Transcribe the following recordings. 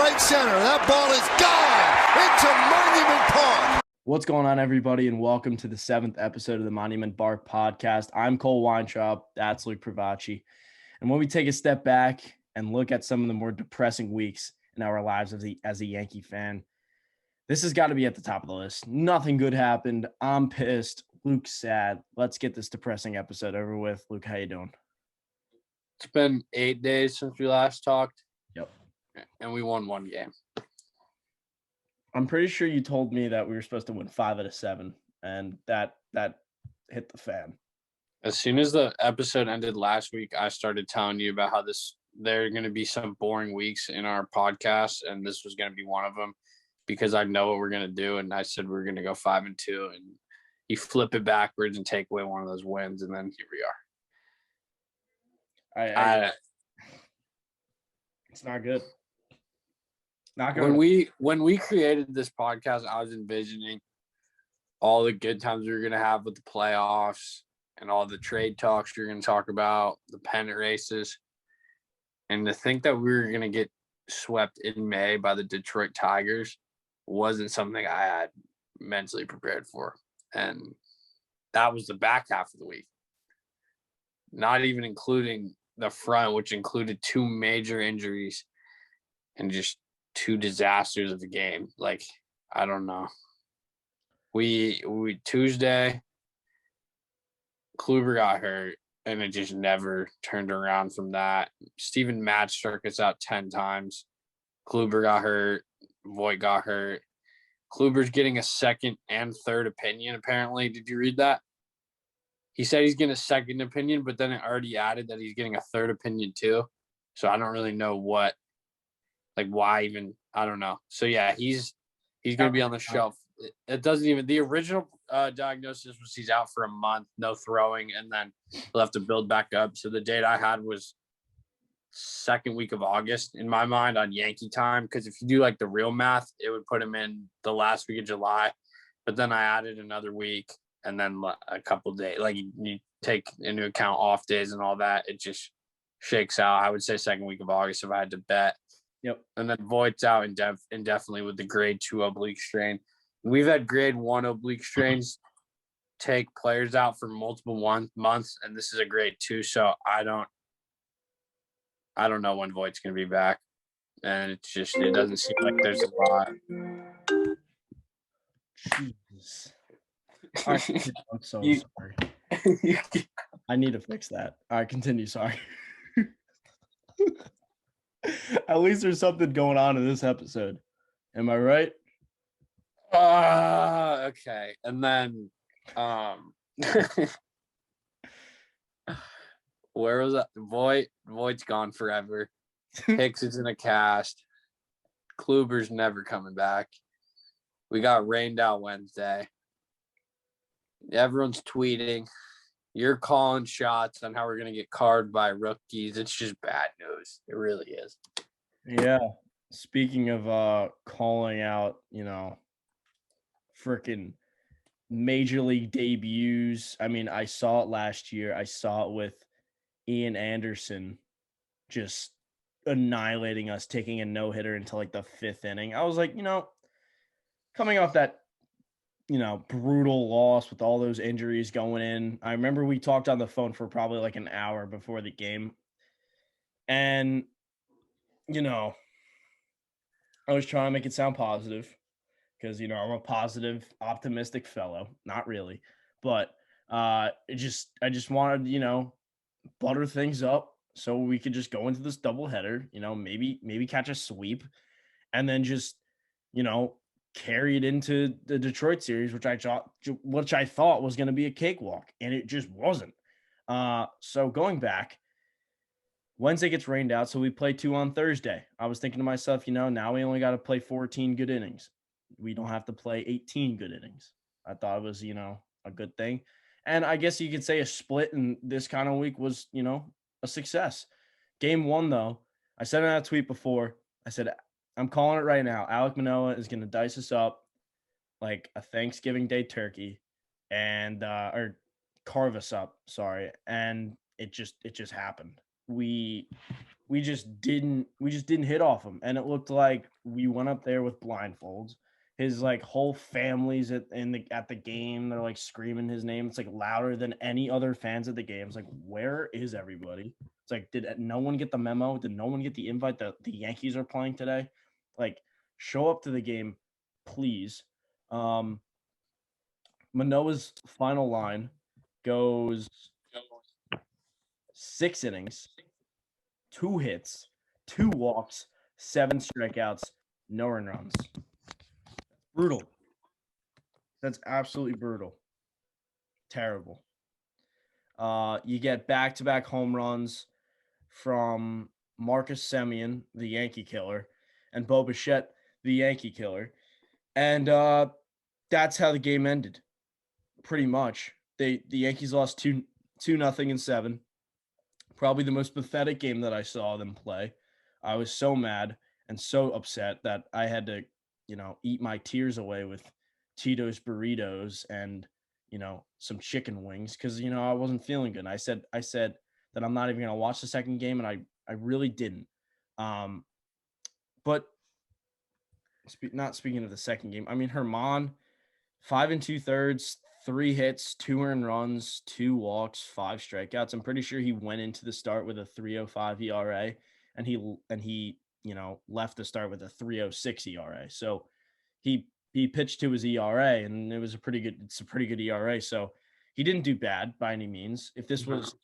right center. That ball is gone into Monument Park. What's going on, everybody, and welcome to the 7th episode of the Monument Park podcast. I'm Cole Weintraub. That's Luke Pravacci. And when we take a step back and look at some of the more depressing weeks in our lives as a Yankee fan, this has got to be at the top of the list. Nothing good happened. I'm pissed. Luke's sad. Let's get this depressing episode over with. Luke, how you doing? It's been 8 days since we last talked. Yep. And we won one game. I'm pretty sure you told me that we were supposed to win 5 out of 7, and that hit the fan. As soon as the episode ended last week, I started telling you about how there are going to be some boring weeks in our podcast, and this was going to be one of them because I know what we're going to do. And I said we're going to go 5-2, and you flip it backwards and take away one of those wins, and then here we are. It's not good. Not good. When we created this podcast, I was envisioning all the good times we were going to have with the playoffs and all the trade talks we were going to talk about, the pennant races. And to think that we were going to get swept in May by the Detroit Tigers wasn't something I had mentally prepared for. And that was the back half of the week. Not even including the front, which included 2 major injuries and just 2 disasters of the game. Like, I don't know. We Tuesday, Kluber got hurt, and it just never turned around from that. Steven Matz struck us out 10 times. Kluber got hurt. Voit got hurt. Kluber's getting a second and third opinion, apparently. Did you read that? He said he's getting a second opinion, but then it already added that he's getting a third opinion too. So I don't really know why even, I don't know. So yeah, he's going to be on the shelf. It doesn't even, the original diagnosis was he's out for a month, no throwing, and then he'll have to build back up. So the date I had was second week of August in my mind on Yankee time. Because if you do like the real math, it would put him in the last week of July. But then I added another week and then a couple of days. Like you take into account off days and all that, it just shakes out. I would say second week of August if I had to bet. Yep. And then Voigt's out indefinitely with the grade 2 oblique strain. We've had grade 1 oblique strains take players out for multiple months, and this is a grade 2. So I don't know when Voigt's going to be back. And it doesn't seem like there's a lot. Jesus. I'm so sorry. I need to fix that. All right, continue. Sorry. At least there's something going on in this episode. Am I right? Okay. And then where was that? Voigt's gone forever. Hicks is in a cast. Kluber's never coming back. We got rained out Wednesday. Everyone's tweeting. You're calling shots on how we're going to get carded by rookies. It's just bad news. It really is. Yeah. Speaking of calling out, freaking major league debuts. I mean, I saw it last year. I saw it with Ian Anderson just annihilating us, taking a no-hitter until like the 5th inning. I was like, coming off that, brutal loss with all those injuries going in. I remember we talked on the phone for probably like an hour before the game. And, I was trying to make it sound positive because, I'm a positive, optimistic fellow. Not really. But I just wanted, butter things up so we could just go into this doubleheader, maybe catch a sweep and then just, carry it into the Detroit series, which I thought was going to be a cakewalk, and it just wasn't. So going back, Wednesday gets rained out, so we play 2 on Thursday. I was thinking to myself, now we only got to play 14 good innings. We don't have to play 18 good innings. I thought it was, a good thing. And I guess you could say a split in this kind of week was, a success. Game 1, though, I said in that tweet before, I said, I'm calling it right now. Alek Manoah is going to dice us up like a Thanksgiving Day turkey or carve us up, sorry. And it just happened. We just didn't hit off him, and it looked like we went up there with blindfolds. His like whole family's at the game. They're like screaming his name. It's like louder than any other fans at the game. It's like, where is everybody? It's like, did no one get the memo? Did no one get the invite that the Yankees are playing today? Like, show up to the game, please. Manoah's final line goes 6 innings, 2 hits, 2 walks, 7 strikeouts, no earned runs. Brutal. That's absolutely brutal. Terrible. You get back-to-back home runs from Marcus Semien, the Yankee killer, and Bo Bichette, the Yankee killer. And that's how the game ended. Pretty much. The Yankees lost 2-0 in 7. Probably the most pathetic game that I saw them play. I was so mad and so upset that I had to, eat my tears away with Tito's burritos and, some chicken wings because, I wasn't feeling good. I said that I'm not even going to watch the second game, and I really didn't. But not speaking of the second game, I mean, Herman, 5 2/3, 3 hits, 2 earned runs, 2 walks, 5 strikeouts. I'm pretty sure he went into the start with a 3.05 ERA, and he left the start with a 3.06 ERA. So he pitched to his ERA, and it's a pretty good ERA. So he didn't do bad by any means. If this was,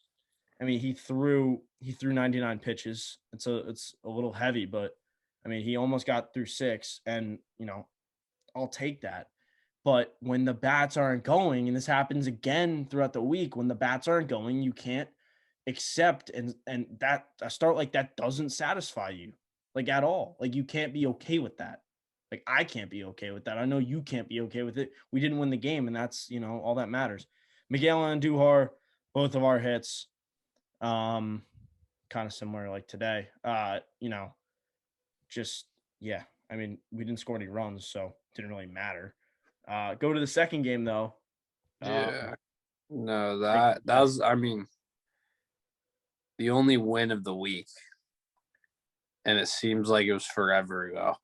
I mean, he threw 99 pitches. It's a little heavy, but I mean, he almost got through 6, and I'll take that. But when the bats aren't going, and this happens again throughout the week, when the bats aren't going, you can't accept and that a start like that doesn't satisfy you like at all. Like you can't be okay with that. Like I can't be okay with that. I know you can't be okay with it. We didn't win the game, and that's all that matters. Miguel Andujar, both of our hits, kind of similar like today. Just yeah. I mean, we didn't score any runs, so it didn't really matter. Go to the second game though. Yeah. No, that was, I mean, the only win of the week. And it seems like it was forever ago.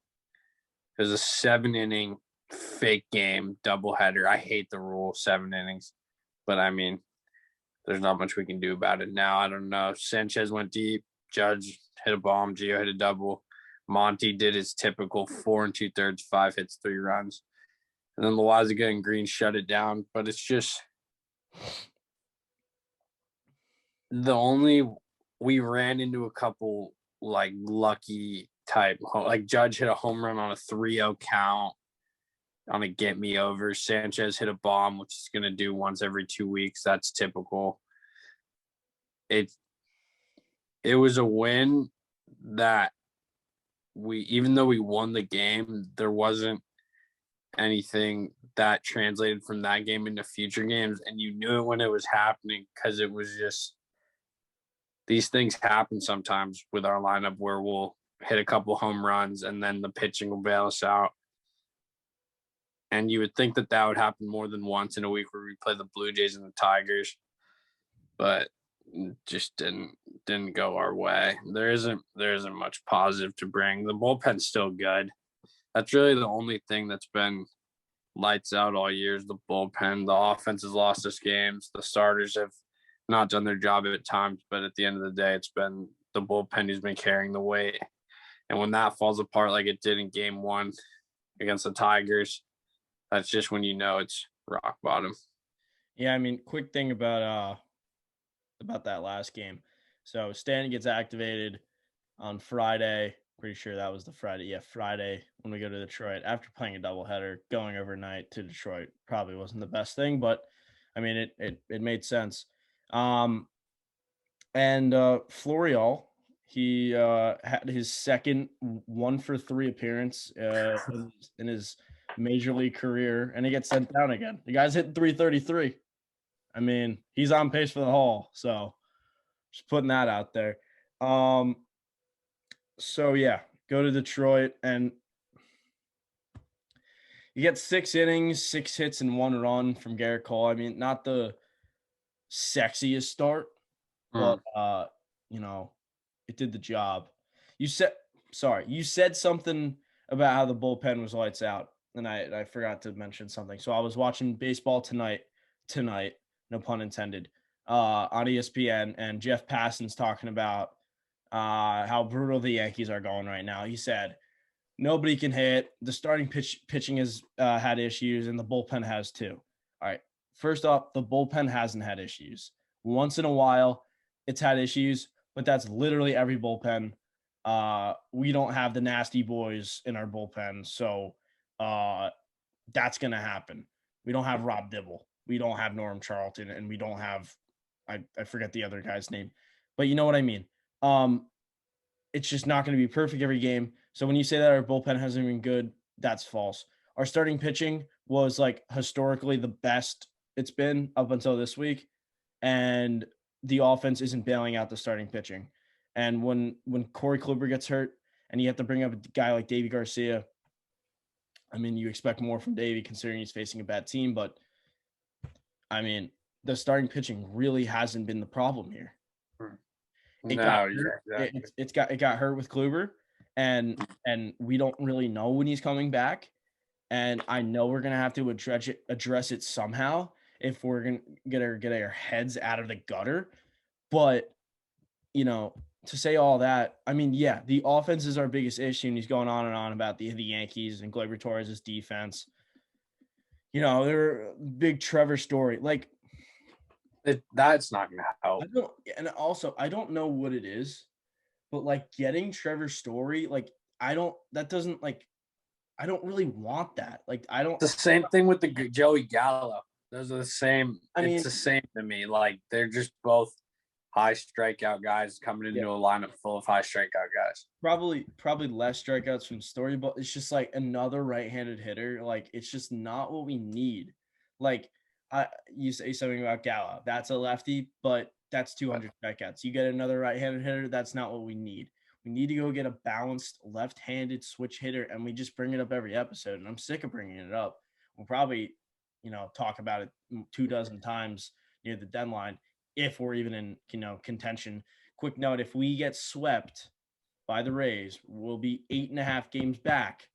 It was a 7-inning fake game doubleheader. I hate the rule 7 innings, but I mean, there's not much we can do about it now. I don't know. Sanchez went deep. Judge hit a bomb. Gio hit a double. Monty did his typical 4 2/3, 5 hits, 3 runs. And then Loaisiga and Green shut it down. But it's just we ran into a couple like lucky type, like Judge hit a home run on a 3-0 count on a get me over. Sanchez hit a bomb, which is going to do once every 2 weeks. That's typical. It was a win that even though we won the game, there wasn't anything that translated from that game into future games, and you knew it when it was happening because it was just these things happen sometimes with our lineup where we'll hit a couple home runs and then the pitching will bail us out. And you would think that would happen more than once in a week where we play the Blue Jays and the Tigers, but just didn't go our way. There isn't much positive to bring. The bullpen's still good. That's really the only thing that's been lights out all year is the bullpen. The offense has lost us games. The starters have not done their job at times, but at the end of the day, it's been the bullpen who's been carrying the weight. And when that falls apart like it did in game 1 against the Tigers, that's just when it's rock bottom. Yeah, I mean, quick thing about that last game. So Stanton gets activated on Friday. Pretty sure that was the Friday. Yeah, Friday when we go to Detroit. After playing a doubleheader, going overnight to Detroit probably wasn't the best thing, but I mean it made sense. And Florial, he had his second 1-for-3 appearance in his major league career, and he gets sent down again. The guy's hitting 333. I mean, he's on pace for the Hall, so just putting that out there. So yeah, go to Detroit, and you get 6 innings, 6 hits, and 1 run from Garrett Cole. I mean, not the sexiest start, but it did the job. You said something about how the bullpen was lights out, and I forgot to mention something. So I was watching baseball tonight, no pun intended, on ESPN, and Jeff Passan's talking about how brutal the Yankees are going right now. He said nobody can hit. The starting pitching has had issues, and the bullpen has too. All right. First off, the bullpen hasn't had issues. Once in a while, it's had issues, but that's literally every bullpen. We don't have the nasty boys in our bullpen, so that's gonna happen. We don't have Rob Dibble. We don't have Norm Charlton, and we don't have I forget the other guy's name, but you know what I mean. It's just not going to be perfect every game. So when you say that our bullpen hasn't been good, that's false. Our starting pitching was like historically the best it's been up until this week, and the offense isn't bailing out the starting pitching. And when Corey Kluber gets hurt, and you have to bring up a guy like Davy Garcia, I mean, you expect more from Davy considering he's facing a bad team, but I mean, the starting pitching really hasn't been the problem here. It got hurt. Exactly. It got hurt with Kluber, and we don't really know when he's coming back. And I know we're gonna have to address it somehow if we're gonna get our heads out of the gutter. But to say all that, I mean, yeah, the offense is our biggest issue, and he's going on and on about the Yankees and Gleyber Torres' defense. They're a big Trevor Story. Like, that's not going to help. I don't know what it is, but like getting Trevor Story, like I don't really want that. Like I don't. The same thing with the Joey Gallo. Those are the same. It's the same to me. Like they're just both high strikeout guys coming into a lineup full of high strikeout guys. Probably less strikeouts from Story, but it's just like another right-handed hitter. Like it's just not what we need. Like you say something about Gallo. That's a lefty, but that's 200 strikeouts. You get another right-handed hitter. That's not what we need. We need to go get a balanced left-handed switch hitter, and we just bring it up every episode. And I'm sick of bringing it up. We'll probably, talk about it 24 times near the deadline if we're even in, contention. Quick note: if we get swept by the Rays, we'll be 8.5 games back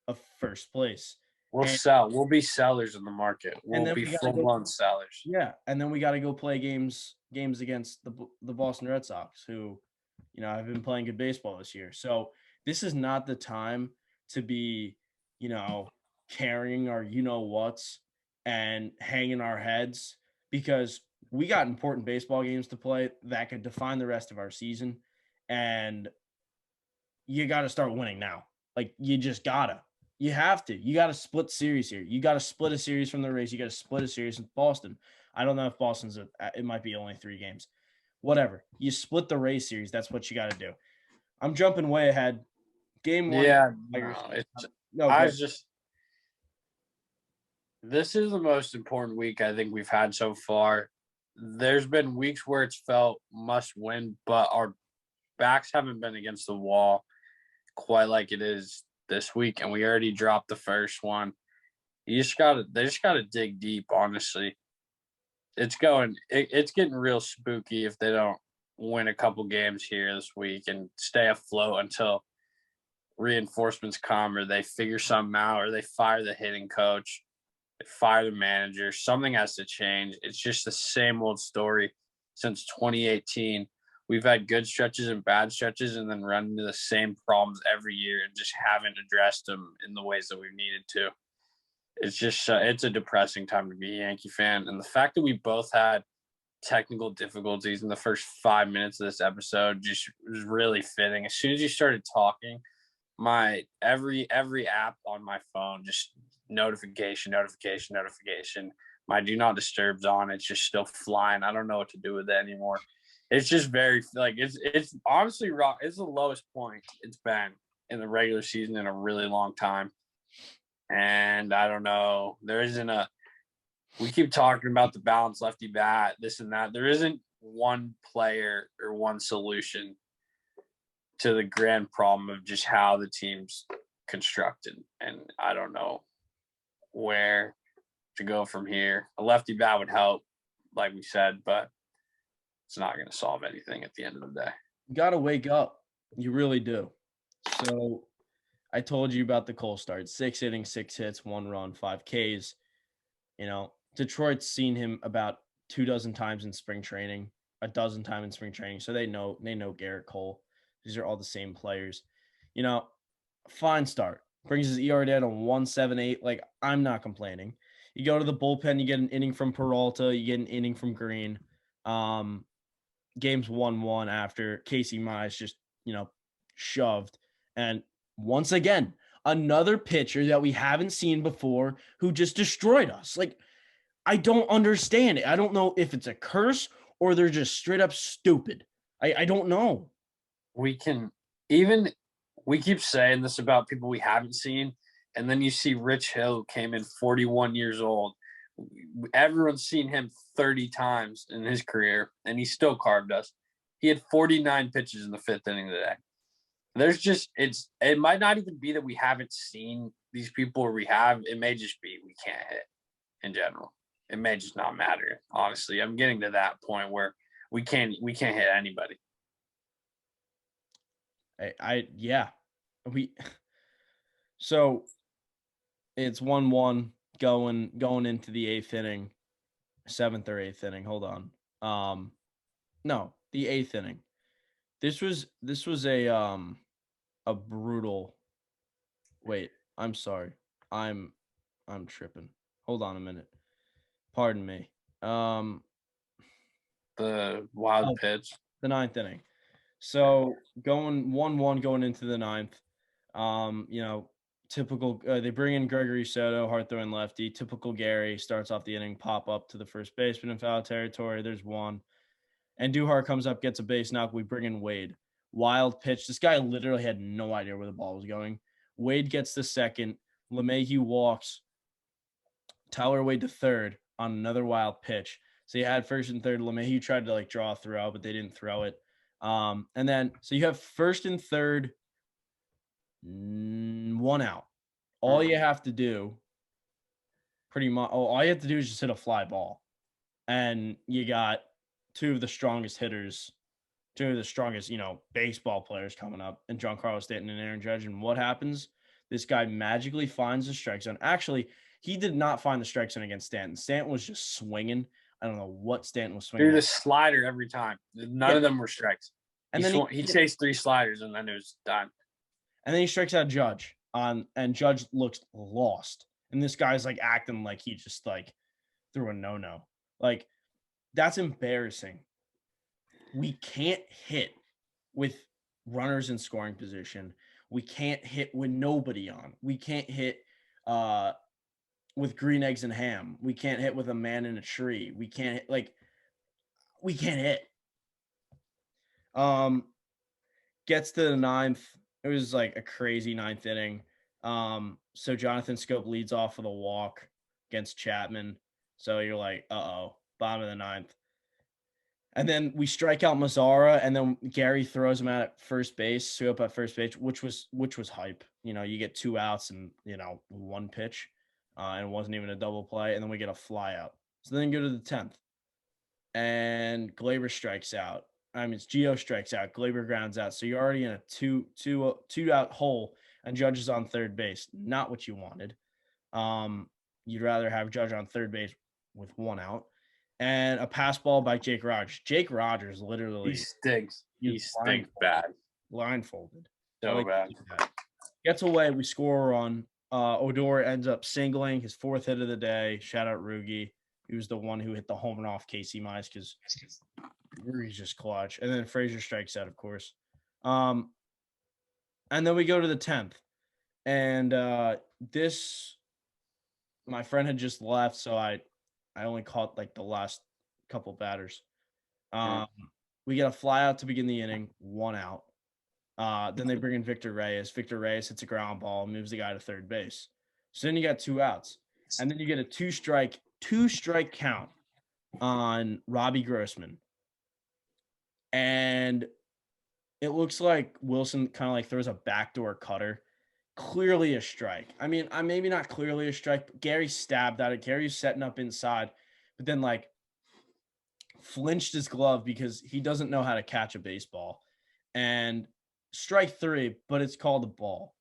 of first place. We'll be sellers in the market. We'll be full-blown sellers. Yeah, and then we got to go play games against the Boston Red Sox, who, have been playing good baseball this year. So this is not the time to be, carrying our whats and hanging our heads, because we got important baseball games to play that could define the rest of our season, and you got to start winning now. Like you have to. You got to split series here. You got to split a series from the Rays. You got to split a series with Boston. I don't know if Boston's it might be only 3 games. Whatever. You split the Rays series. That's what you got to do. I'm jumping way ahead. Game 1. Yeah. This is the most important week I think we've had so far. There's been weeks where it's felt must win, but our backs haven't been against the wall quite like it is this week, and we already dropped the first one. They just gotta dig deep, honestly. It's getting real spooky if they don't win a couple games here this week and stay afloat until reinforcements come, or they figure something out, or they fire the hitting coach, they fire the manager. Something has to change. It's just the same old story since 2018. We've had good stretches and bad stretches, and then run into the same problems every year and just haven't addressed them in the ways that we've needed to. It's just it's a depressing time to be a Yankee fan. And the fact that we both had technical difficulties in the first 5 minutes of this episode just was really fitting. As soon as you started talking, my every app on my phone just notification. My do not disturb's on. It's just still flying. I don't know what to do with it anymore. It's just very it's honestly rock. It's the lowest point it's been in the regular season in a really long time. And I don't know. We keep talking about the balanced lefty bat, this and that. There isn't one player or one solution to the grand problem of just how the team's constructed. And I don't know where to go from here. A lefty bat would help, like we said, but it's not going to solve anything at the end of the day. You got to wake up. You really do. So I told you about the Cole start. 6 innings, 6 hits, 1 run, 5 Ks. You know, Detroit's seen him about 24 times in spring training, a dozen times in spring training. So they know Garrett Cole. These are all the same players. You know, fine start. Brings his ERA down to 1.78. Like, I'm not complaining. You go to the bullpen, you get an inning from Peralta, you get an inning from Green. Game's 1-1 after Casey Mize just, shoved. And once again, another pitcher that we haven't seen before who just destroyed us. Like, I don't understand it. I don't know if it's a curse or they're just straight up stupid. I don't know. We keep saying this about people we haven't seen, and then you see Rich Hill, who came in 41 years old. Everyone's seen him 30 times in his career, and he still carved us. He had 49 pitches in the 5th inning today. It might not even be that we haven't seen these people, or we have. It may just be we can't hit in general. It may just not matter. Honestly, I'm getting to that point where we can't hit anybody. So it's 1-1 going into the 8th inning, 7th or 8th inning. Hold on. No, the 8th inning. This was a brutal. Wait, I'm sorry. I'm tripping. Hold on a minute. Pardon me. The wild pitch. The 9th inning. So going 1-1 going into the 9th. Typical. They bring in Gregory Soto, hard throwing lefty. Typical Gary starts off the inning, pop up to the first baseman in foul territory. There's one, and Duhar comes up, gets a base knock. We bring in Wade. Wild pitch. This guy literally had no idea where the ball was going. Wade gets the second. LeMahieu walks. Tyler Wade to third on another wild pitch. So you had first and third. LeMahieu tried to draw a throw, but they didn't throw it. And then so you have first and third, 1 out. All you have to do, pretty much, all you have to do is just hit a fly ball, and you got two of the strongest hitters, two of the strongest, baseball players coming up, and Giancarlo Stanton and Aaron Judge. And what happens? This guy magically finds the strike zone. Actually, he did not find the strike zone against Stanton. Stanton was just swinging. I don't know what Stanton was swinging. Threw the slider every time. None of them were strikes. And then he chased 3 sliders, and then it was done. And then he strikes out Judge and Judge looks lost. And this guy's acting like he just threw a no-no. That's embarrassing. We can't hit with runners in scoring position. We can't hit with nobody on. We can't hit with green eggs and ham. We can't hit with a man in a tree. We can't hit, we can't hit. Gets to the 9th. It was a crazy 9th inning. So Jonathan Scope leads off with a walk against Chapman. So you're uh-oh, bottom of the 9th. And then we strike out Mazzara, and then Gary throws him out at first base, Scope at first base, which was hype. You get 2 outs and 1 pitch, and it wasn't even a double play, and then we get a fly out. So then go to the 10th, and Glaber strikes out. It's Gio strikes out, Glaber grounds out. So you're already in a two out hole, and Judge is on third base. Not what you wanted. You'd rather have Judge on third base with 1 out. And a pass ball by Jake Rogers. Jake Rogers literally. He stinks. He stinks bad. Blindfolded. So bad. Gets away. We score a run. Odor ends up singling his 4th hit of the day. Shout out Rugi. He was the one who hit the home run off Casey Mize because Rugi's just clutch. And then Frazier strikes out, of course. And then we go to the 10th. And my friend had just left, so I only caught the last couple batters. We get a fly out to begin the inning, 1 out. Then they bring in Victor Reyes. Victor Reyes hits a ground ball, moves the guy to third base. So then you got 2 outs. And then you get a 2-strike count on Robbie Grossman. And it looks like Wilson kind of throws a backdoor cutter. Clearly a strike. Maybe not clearly a strike, but Gary stabbed at it. Gary's setting up inside, but then flinched his glove because he doesn't know how to catch a baseball. and strike three, but it's called a ball.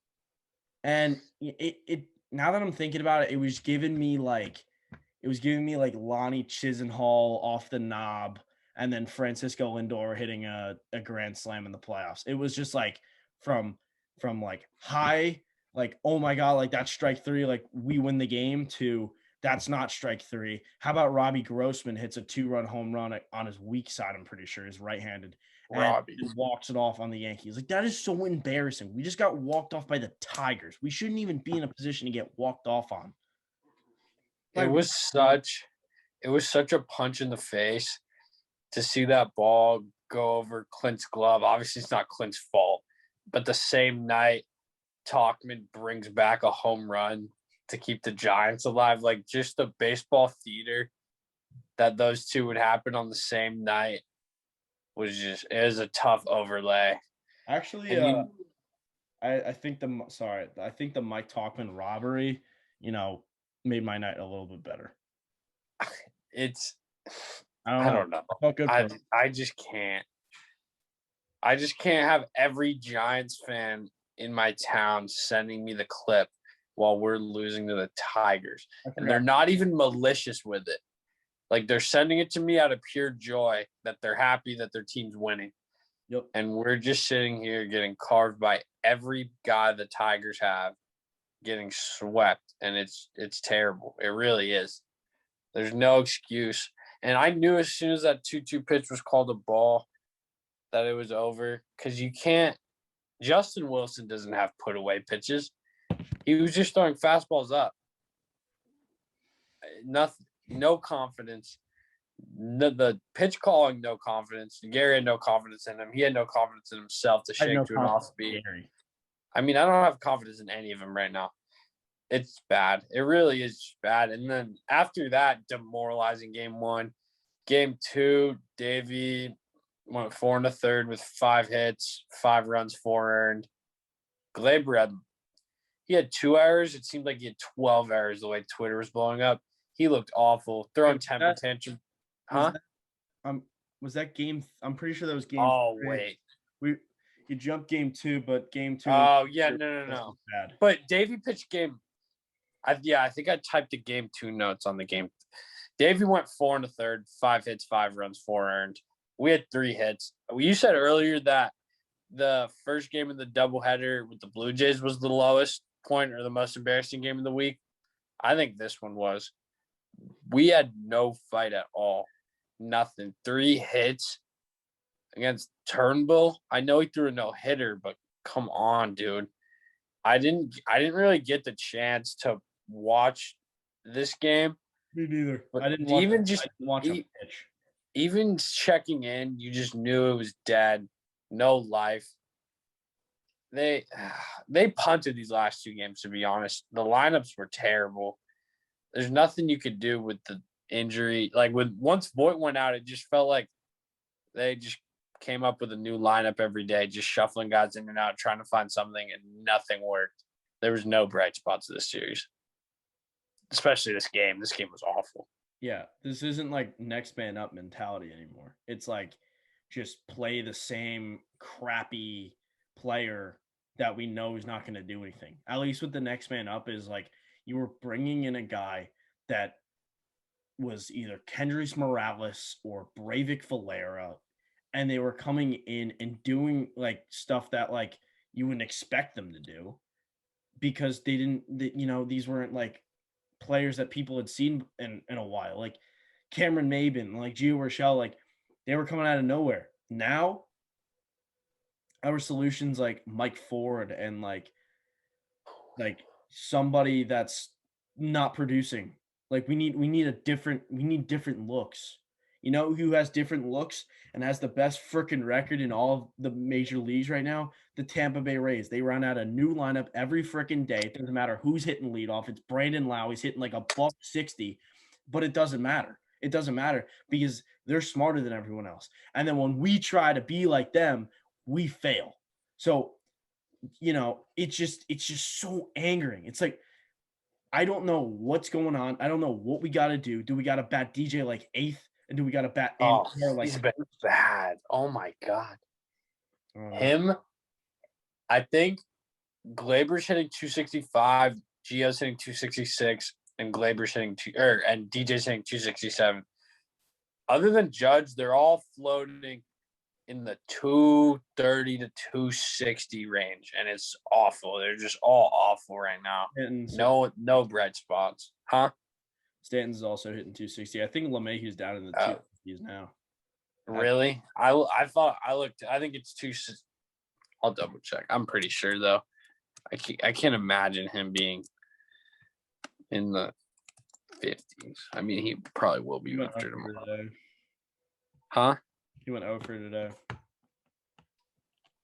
And it now that I'm thinking about it, it was giving me like Lonnie Chisenhall off the knob and then Francisco Lindor hitting a grand slam in the playoffs. It was just like from like high, like, oh my God, like that's strike three, like we win the game, to that's not strike three. How about Robbie Grossman hits a 2-run home run on his weak side, I'm pretty sure, is right-handed, and Robbie. walks it off on the Yankees. Like, that is so embarrassing. We just got walked off by the Tigers. We shouldn't even be in a position to get walked off on. It was such a punch in the face to see that ball go over Clint's glove. Obviously, it's not Clint's fault, but the same night, Tauchman brings back a home run to keep the Giants alive. Like, just the baseball theater that those two would happen on the same night it was a tough overlay. Actually, I think the Mike Tauchman robbery, made my night a little bit better. I don't know. I just can't. I just can't have every Giants fan in my town sending me the clip while we're losing to the Tigers. And they're not even malicious with it. Like, they're sending it to me out of pure joy that they're happy that their team's winning. Yep. And we're just sitting here getting carved by every guy the Tigers have, getting swept. And it's terrible. It really is. There's no excuse. And I knew as soon as that 2-2 pitch was called a ball that it was over, because you can't – Justin Wilson doesn't have put-away pitches. He was just throwing fastballs up. Nothing, no confidence. The pitch calling, no confidence. Gary had no confidence in him. He had no confidence in himself to shake to an off-speed. I mean, I don't have confidence in any of them right now. It's bad. It really is bad. And then after that demoralizing game one, game two, Davey went 4 1/3 with 5 hits, 5 runs, 4 earned. Glaber he had 2 errors. It seemed like he had 12 errors the way Twitter was blowing up. He looked awful, throwing temper tantrum. Huh? Was that game? I'm pretty sure that was game. Oh, 3. You jumped game 2, but game 2. Oh, yeah, no. Bad. But Davey pitched game. I think I typed the game 2 notes on the game. Davey went 4 1/3, 5 hits, 5 runs, 4 earned. We had 3 hits. You said earlier that the first game of the doubleheader with the Blue Jays was the lowest point or the most embarrassing game of the week. I think this one was. We had no fight at all. Nothing. 3 hits against Turnbull. I know he threw a no-hitter, but come on, dude. I didn't really get the chance to watch this game. Me neither. But I didn't watch a pitch. Even checking in, you just knew it was dead. No life. They punted these last 2 games, to be honest. The lineups were terrible. There's nothing you could do with the injury. Like, once Voit went out, it just felt like they just came up with a new lineup every day, just shuffling guys in and out, trying to find something, and nothing worked. There was no bright spots of this series, especially this game. This game was awful. Yeah, this isn't like next man up mentality anymore. It's like just play the same crappy player that we know is not going to do anything. At least with the next man up is like you were bringing in a guy that was either Kendrys Morales or Breivik Valera, and they were coming in and doing like stuff that like you wouldn't expect them to do because these weren't like players that people had seen in a while. Like Cameron Maben, like Gio Urshela, like they were coming out of nowhere. Now our solutions like Mike Ford and like somebody that's not producing. Like we need different looks. You know who has different looks and has the best freaking record in all of the major leagues right now? The Tampa Bay Rays. They run out a new lineup every freaking day. It doesn't matter who's hitting leadoff. It's Brandon Lau. He's hitting like a $160, but it doesn't matter. It doesn't matter because they're smarter than everyone else. And then when we try to be like them, we fail. So, it's just so angering. It's like, I don't know what's going on. I don't know what we got to do. Do we got to bat DJ like 8th? And do we got to bat he's been bad. Oh, my God. Him, I think Glaber's hitting 265, Gio's hitting 266, and Glaber's hitting and DJ's hitting 267. Other than Judge, they're all floating in the 230 to 260 range, and it's awful. They're just all awful right now. No bright spots. Huh? Stanton's also hitting 260. I think LeMahieu's down in the 250s now. Really? I think it's two. I'll double check. I'm pretty sure though. I can't imagine him being in the 50s. I mean, he probably will be after tomorrow. Today. Huh? He went over today. I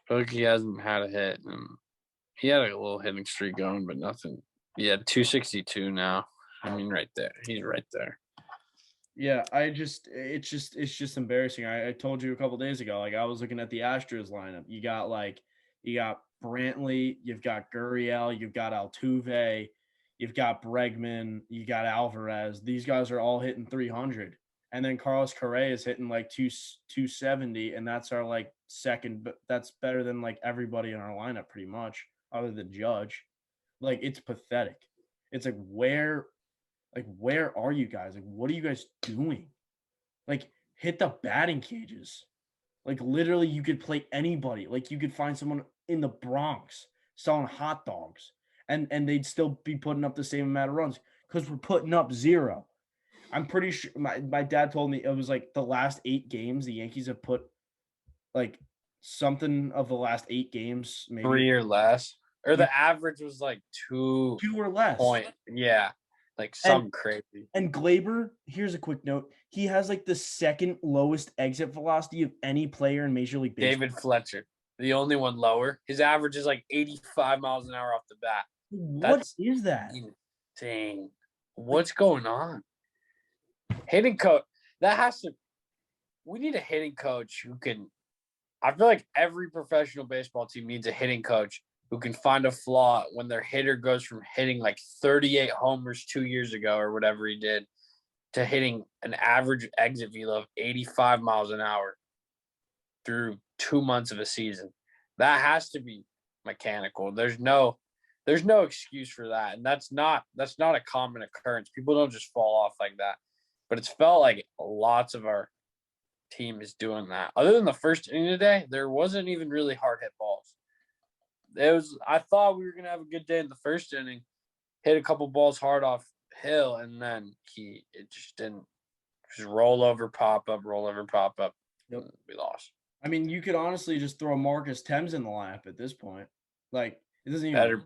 feel like he hasn't had a hit. He had a little hitting streak going, but nothing. Yeah, 262 now. I mean, right there. He's right there. Yeah, it's just embarrassing. I told you a couple days ago, like I was looking at the Astros lineup. You got Brantley, you've got Gurriel, you've got Altuve, you've got Bregman, you got Alvarez. These guys are all hitting 300. And then Carlos Correa is hitting like 270, and that's our like second, but that's better than like everybody in our lineup pretty much, other than Judge. Like it's pathetic. It's like where are you guys? Like what are you guys doing? Like hit the batting cages. Like literally you could play anybody. Like you could find someone in the Bronx selling hot dogs and they'd still be putting up the same amount of runs because we're putting up 0. I'm pretty sure my dad told me it was like the last 8 games the Yankees have put like something of the last 8 games, maybe 3 or less. Or the average was like 2 or less. Yeah. Like some crazy. And Glaber, here's a quick note. He has like the second lowest exit velocity of any player in Major League Baseball. David Fletcher, the only one lower. His average is like 85 miles an hour off the bat. What is that? Insane. What's going on? Hitting coach. We need a hitting coach who can. I feel like every professional baseball team needs a hitting coach who can find a flaw when their hitter goes from hitting like 38 homers 2 years ago or whatever he did to hitting an average exit velo of 85 miles an hour through 2 months of a season. That has to be mechanical. There's no excuse for that. And that's not a common occurrence. People don't just fall off like that. But it's felt like lots of our team is doing that. Other than the first inning today, there wasn't even really hard hit balls. I thought we were gonna have a good day in the first inning, hit a couple balls hard off Hill, and then it just didn't. Just roll over, pop up. Yep. We lost. I mean, you could honestly just throw Marcus Thames in the lineup at this point. Like it doesn't even better.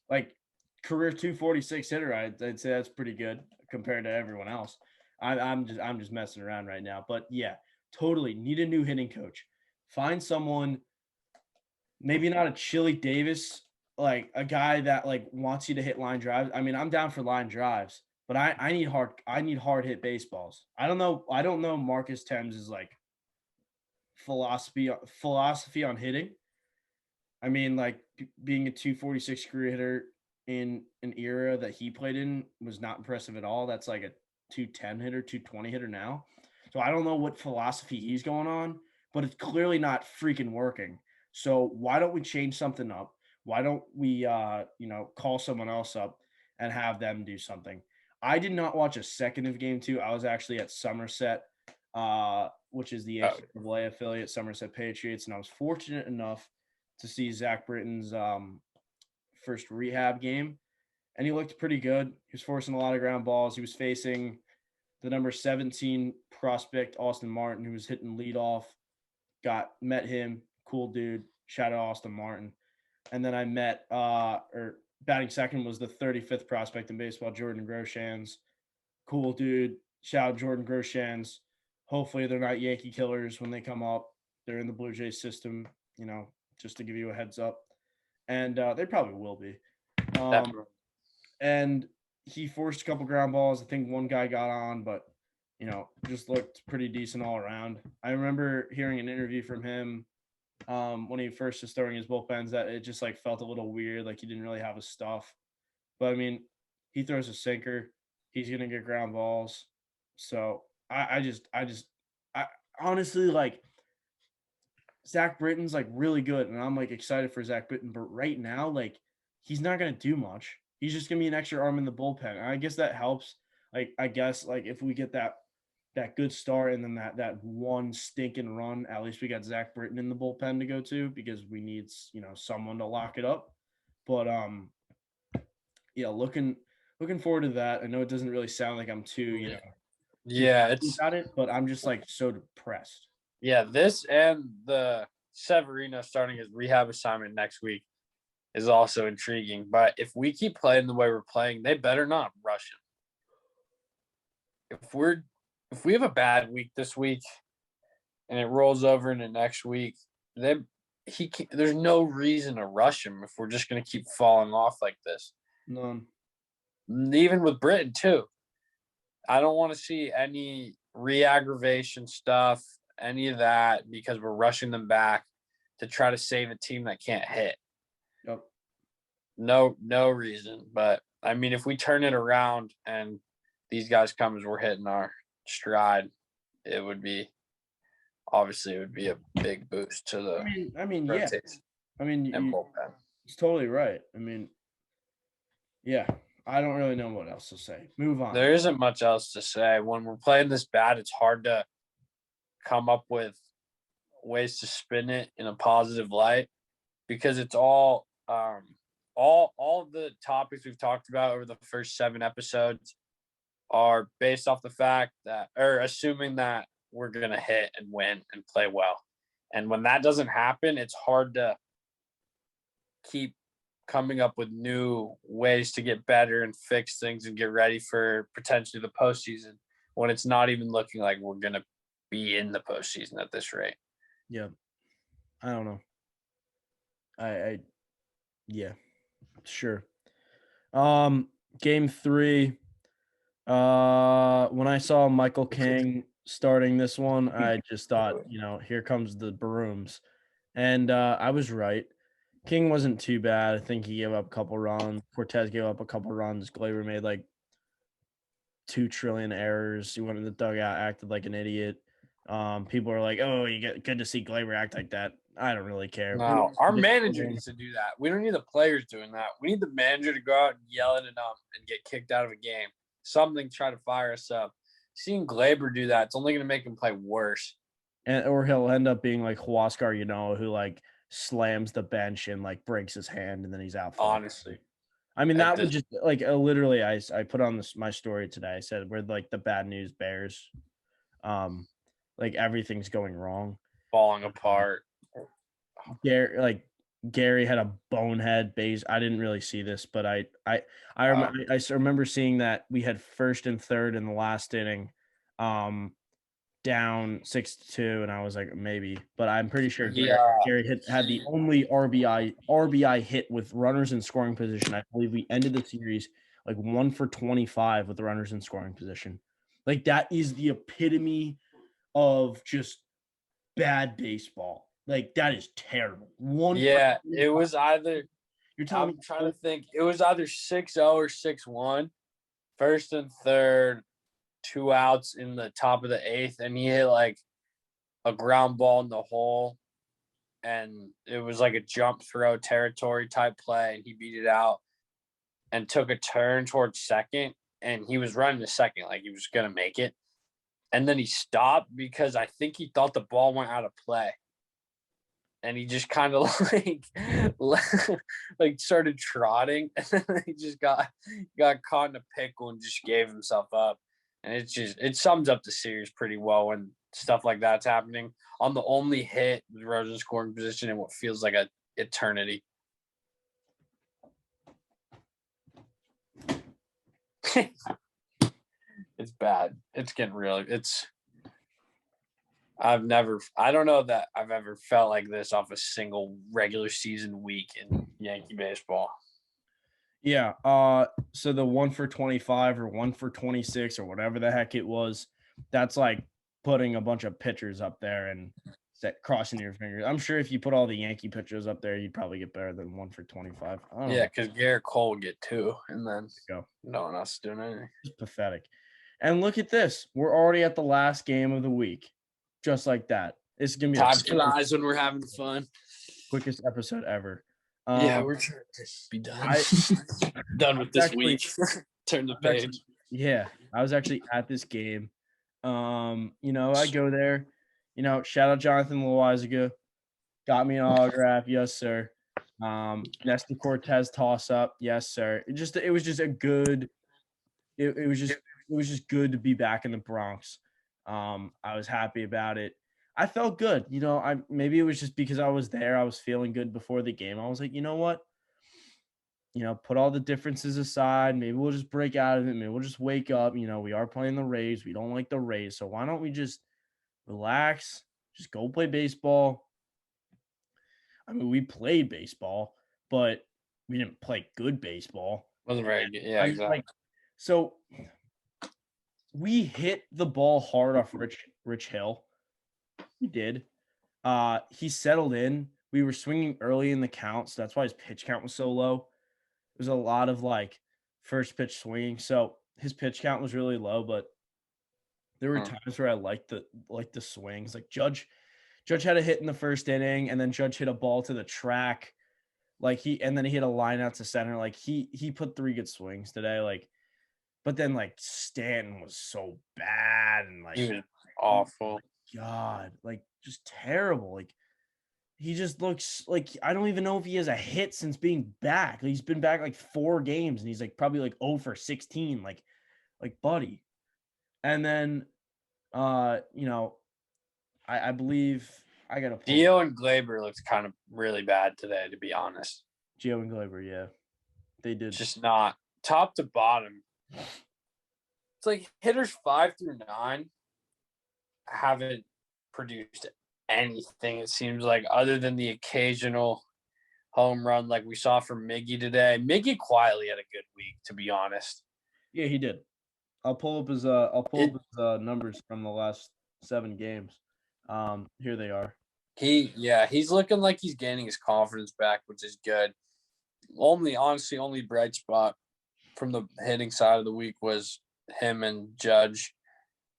Like career 246 hitter. I'd say that's pretty good compared to everyone else. I'm just messing around right now, but yeah, totally need a new hitting coach. Find someone, maybe not a Chili Davis, like a guy that like wants you to hit line drives. I mean, I'm down for line drives, but I need hard hit baseballs. I don't know Marcus Thames' like philosophy on hitting. I mean, like being a 246 career hitter in an era that he played in was not impressive at all. That's like a 210 hitter, 220 hitter now. So I don't know what philosophy he's going on, but it's clearly not freaking working. So why don't we change something up? Why don't we call someone else up and have them do something? I did not watch a second of game 2. I was actually at Somerset, which is the Yankee affiliate, Somerset Patriots, and I was fortunate enough to see Zach Britton's first rehab game, and he looked pretty good. He was forcing a lot of ground balls. He was facing the number 17 prospect, Austin Martin, who was hitting leadoff. Met him, cool dude. Shout out Austin Martin. And then I met, batting second was the 35th prospect in baseball, Jordan Groshans. Cool dude. Shout out Jordan Groshans. Hopefully they're not Yankee killers when they come up. They're in the Blue Jays system, just to give you a heads up. And they probably will be. And he forced a couple ground balls. I think one guy got on, but, just looked pretty decent all around. I remember hearing an interview from him when he first was throwing his bullpens that it just, like, felt a little weird, like he didn't really have his stuff. But, I mean, he throws a sinker. He's going to get ground balls. So, I honestly, like, Zach Britton's like really good, and I'm like excited for Zach Britton. But right now, like he's not gonna do much. He's just gonna be an extra arm in the bullpen. And I guess that helps. Like I guess like if we get that good start and then that one stinking run, at least we got Zach Britton in the bullpen to go to because we need someone to lock it up. But yeah, looking forward to that. I know it doesn't really sound like I'm too Yeah, it's got it, but I'm just like so depressed. Yeah, this and the Severino starting his rehab assignment next week is also intriguing. But if we keep playing the way we're playing, they better not rush him. If we have a bad week this week and it rolls over into next week, then there's no reason to rush him if we're just going to keep falling off like this. None. Even with Britain too. I don't want to see any re-aggravation stuff, any of that, because we're rushing them back to try to save a team that can't hit. Yep. No reason. But I mean, if we turn it around and these guys come as we're hitting our stride, it would be a big boost to the I mean, yeah. rotation. I mean, bullpen. it's totally right. I mean, yeah. I don't really know what else to say. Move on. There isn't much else to say. When we're playing this bad, it's hard to come up with ways to spin it in a positive light because it's all the topics we've talked about over the first 7 episodes are based off the fact that, or assuming that we're going to hit and win and play well. And when that doesn't happen, it's hard to keep coming up with new ways to get better and fix things and get ready for potentially the postseason when it's not even looking like we're going to be in the postseason at this rate. Yeah. I don't know. Yeah, sure. Game 3. When I saw Michael King starting this one, I just thought, here comes the brooms. And I was right. King wasn't too bad. I think he gave up a couple runs. Cortez gave up a couple runs. Glaber made like 2 trillion errors. He went in the dugout, acted like an idiot. People are like, "Oh, good to see Glaber act like that." I don't really care. No, our manager needs to do that. We don't need the players doing that. We need the manager to go out and yell at them and get kicked out of a game. Something try to fire us up. Seeing Glaber do that, it's only going to make him play worse. Or he'll end up being like Huascar, who like slams the bench and like breaks his hand and then he's out. Honestly, I mean that would just like literally. I put on my story today. I said we're like the bad news bears. Like everything's going wrong, falling apart. Gary had a bonehead base. I didn't really see this, but I remember seeing that we had first and third in the last inning, down 6-2, and I was like maybe, but I'm pretty sure Gary had the only RBI hit with runners in scoring position. I believe we ended the series like 1 for 25 with the runners in scoring position. Like that is the epitome of just bad baseball. Like that is terrible. It was either. I'm trying to think. It was either 6-0 or 6-1. First and third, 2 outs in the top of the 8th, and he hit like a ground ball in the hole, and it was like a jump throw territory type play, and he beat it out and took a turn towards second, and he was running to second like he was gonna make it, and then he stopped because I think he thought the ball went out of play. And he just kind of like started trotting, and then he just got caught in a pickle and just gave himself up. And it sums up the series pretty well when stuff like that's happening on the only hit with runners in scoring position in what feels like an eternity. It's bad. It's getting really. I don't know that I've ever felt like this off a single regular season week in Yankee baseball. Yeah. So the 1 for 25 or 1 for 26 or whatever the heck it was, that's like putting a bunch of pitchers up there and crossing your fingers. I'm sure if you put all the Yankee pitchers up there, you'd probably get better than 1 for 25. Yeah, because Garrett Cole would get 2, and then go. No one else is doing anything. It's pathetic. And look at this. We're already at the last game of the week. Just like that. It's gonna be Time flies when we're having fun. quickest episode ever. We're trying to be done. Done with this week. Turn the page. I was actually at this game. I go there. Shout out Jonathan Loizaga. Got me an autograph, yes, sir. Nestor Cortez toss up, yes, sir. It was just good to be back in the Bronx. I was happy about it. I felt good. Maybe it was just because I was there. I was feeling good before the game. I was like, you know what? Put all the differences aside. Maybe we'll just break out of it. Maybe we'll just wake up. We are playing the Rays. We don't like the Rays. So why don't we just relax, just go play baseball? I mean, we played baseball, but we didn't play good baseball. Wasn't very good. Yeah, exactly. So we hit the ball hard off Rich Hill. We did. He settled in. We were swinging early in the count, so that's why his pitch count was so low. It was a lot of first pitch swinging, so his pitch count was really low. But there were times where I liked the swings. Like Judge had a hit in the first inning, and then Judge hit a ball to the track. And then he hit a line out to center. He put 3 good swings today. But then Stanton was so bad and he was awful. God, just terrible. He just looks like I don't even know if he has a hit since being back. He's been back 4 games and he's probably 0 for 16. Buddy. And then I believe I gotta pull. Gio and Glaber looked kind of really bad today, to be honest. Gio and Glaber, yeah. They did. Just not top to bottom. It's hitters 5 through 9 haven't produced anything, it seems like, other than the occasional home run like we saw from Miggy today. Miggy quietly had a good week, to be honest. Yeah, he did. I'll pull up his numbers from the last 7 games. Here they are. He's looking like he's gaining his confidence back, which is good. Only bright spot from the hitting side of the week was him and Judge.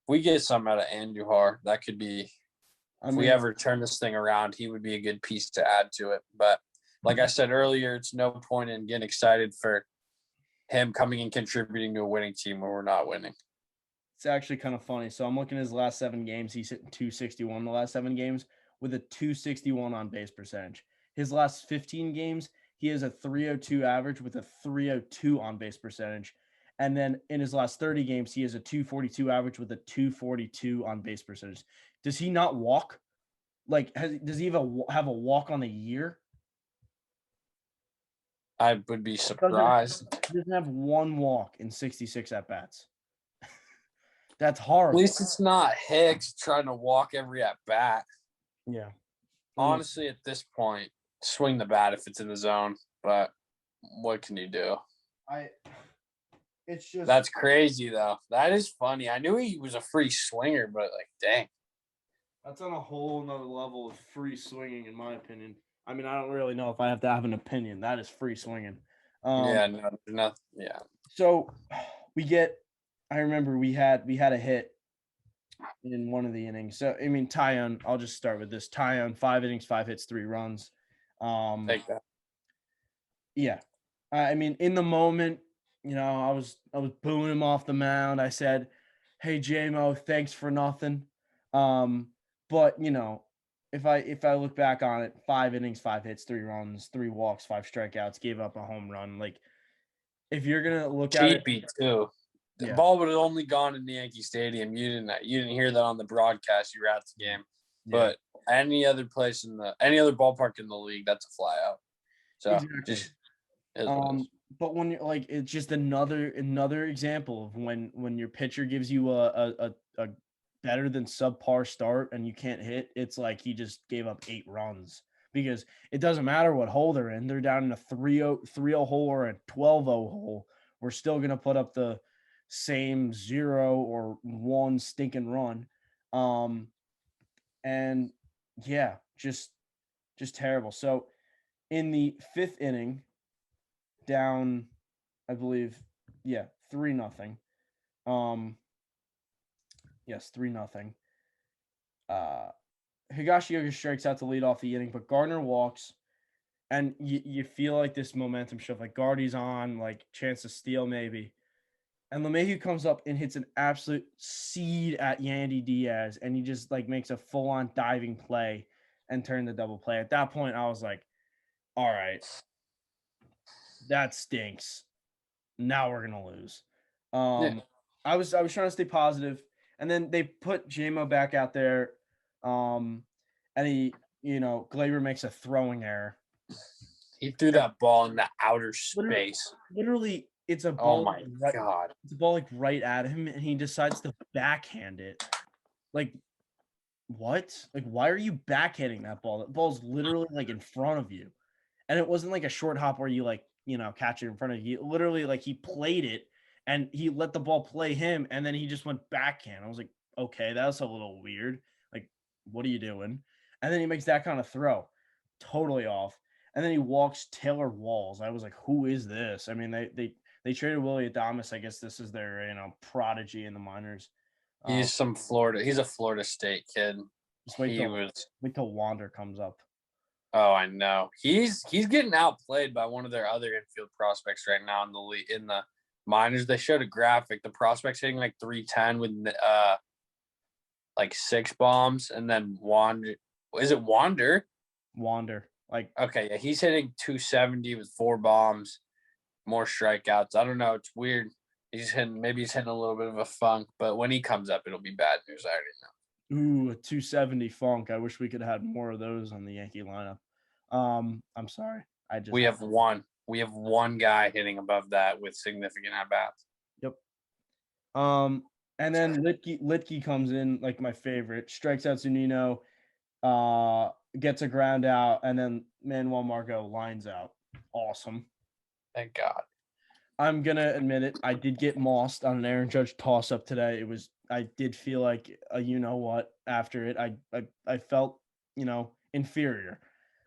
If we get some out of Andujar, that could be if we ever turn this thing around, he would be a good piece to add to it. But like I said earlier, it's no point in getting excited for him coming and contributing to a winning team when we're not winning. It's actually kind of funny. So I'm looking at his last 7 games. He's hitting 261 the last 7 games with a 261 on base percentage. His last 15 games, he has a 302 average with a 302 on base percentage. And then in his last 30 games, he has a 242 average with a 242 on base percentage. Does he not walk? Does he have a walk on the year? I would be surprised. He doesn't have 1 walk in 66 at-bats. That's horrible. At least it's not Hicks trying to walk every at-bat. Yeah. Honestly, at this point, swing the bat if it's in the zone. But what can you do? That's crazy, though. That is funny. I knew he was a free swinger, but dang. That's on a whole nother level of free swinging, in my opinion. I mean, I don't really know if I have to have an opinion. That is free swinging. Yeah. So I remember we had a hit in one of the innings. So, I mean, Tyon, I'll just start with this. Tyon, 5 innings, 5 hits, 3 runs. Take that. Yeah. I mean, in the moment, I was booing him off the mound. I said, "Hey, JMO, thanks for nothing." But if I look back on it, 5 innings, 5 hits, 3 runs, 3 walks, 5 strikeouts, gave up a home run. If you're gonna look at it, cheapy too. The ball would have only gone in the Yankee Stadium. You didn't hear that on the broadcast. You were at the game, but any other ballpark in the league, that's a fly out. So exactly. But when you're it's just another example of when your pitcher gives you a better than subpar start and you can't hit, it's like he just gave up 8 runs, because it doesn't matter what hole they're in. They're down in a 3-0 hole or a 12-0 hole. We're still going to put up the same 0 or 1 stinking run. And yeah, just terrible. So in the 5th inning, down, I believe, 3-0. Yes, 3-0. Higashioka strikes out to lead off the inning, but Gardner walks, and you feel like this momentum shift. Like Guardy's on, like chance to steal maybe. And LeMahieu comes up and hits an absolute seed at Yandy Diaz, and he just like makes a full-on diving play and turn the double play. At that point, I was like, all right, that stinks. Now we're gonna lose. I was trying to stay positive, and then they put JMO back out there, and he, Glaber makes a throwing error. He threw that ball in the outer Literally, space. literally, it's a Oh ball. my God. It's a ball like right at him, and he decides to backhand it. Like, what? Like, why are you backhanding that ball? That ball's literally like in front of you, and it wasn't like a short hop where you like catch it in front of you. Literally, like he played it, and he let the ball play him, and then he just went backhand. I was like, okay, that was a little weird. Like, what are you doing? And then he makes that kind of throw, totally off. And then he walks Taylor Walls. I was like, who is this? I mean, they traded Willie Adames. I guess this is their prodigy in the minors. He's some Florida. He's a Florida State kid. Just wait till Wander comes up. Oh, I know. He's getting outplayed by one of their other infield prospects right now in the minors. They showed a graphic. The prospect's hitting like 310 with like 6 bombs, and then Wander. Is it Wander? Wander. Like, okay, yeah, he's hitting 270 with 4 bombs, more strikeouts. I don't know. It's weird. Maybe he's hitting a little bit of a funk, but when he comes up, it'll be bad news. I already know. Ooh, a 270 funk. I wish we could have had more of those on the Yankee lineup. I'm sorry. We have one guy hitting above that with significant at bats. Yep. And then Litke comes in, like my favorite, strikes out Zunino, gets a ground out, and then Manuel Margot lines out. Awesome. Thank God. I'm gonna admit it. I did get mossed on an Aaron Judge toss up today. I did feel like after it. I felt inferior.